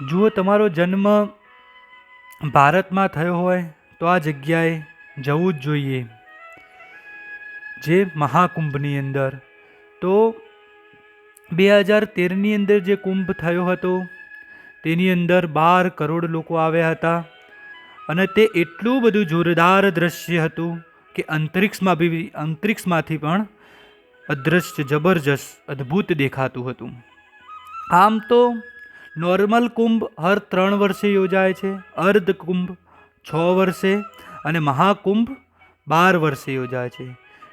જુઓ, તમારો જન્મ ભારતમાં થયો હોય તો આ જગ્યાએ જવું જ જોઈએ, જે મહાકુંભની અંદર. તો 2013ની અંદર જે કુંભ થયો હતો તેની અંદર 12 કરોડ લોકો આવ્યા હતા અને તે એટલું બધું જોરદાર દ્રશ્ય હતું કે અંતરિક્ષમાંથી પણ અદ્રશ્ય જબરજસ્ત અદ્ભુત દેખાતું હતું. આમ તો નોર્મલ કુંભ હર 3 વર્ષે યોજાય છે, અર્ધ કુંભ 6 વર્ષે અને મહાકુંભ 12 વર્ષે યોજાય છે.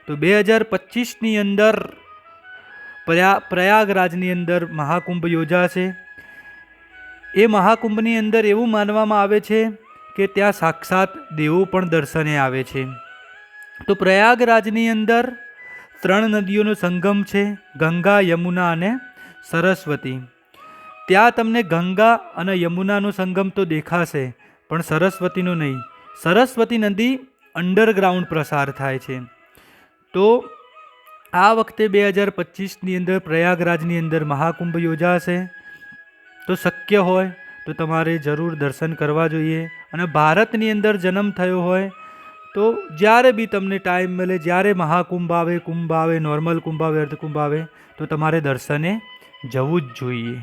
તો 2025ની અંદર પ્રયાગરાજની અંદર મહાકુંભ યોજાશે. એ મહાકુંભની અંદર એવું માનવામાં આવે છે કે ત્યાં સાક્ષાત દેવો પણ દર્શને આવે છે. તો પ્રયાગરાજની અંદર 3 નદીઓનો સંગમ છે, ગંગા, યમુના અને સરસ્વતી. ત્યાં તમને ગંગા અને યમુનાનો સંગમ તો દેખાશે, પણ સરસ્વતીનો નહીં. સરસ્વતી નદી અંડરગ્રાઉન્ડ પ્રસાર થાય છે. તો આ વખતે 2025ની અંદર પ્રયાગરાજની અંદર મહાકુંભ યોજાશે. તો શક્ય હોય તો તમારે જરૂર દર્શન કરવા જોઈએ. અને ભારતની અંદર જન્મ થયો હોય તો જ્યારે બી તમને ટાઈમ મળે, જ્યારે મહાકુંભ આવે, કુંભ આવે, નોર્મલ કુંભ આવે, અર્ધકુંભ આવે, તો તમારે દર્શને જવું જ જોઈએ.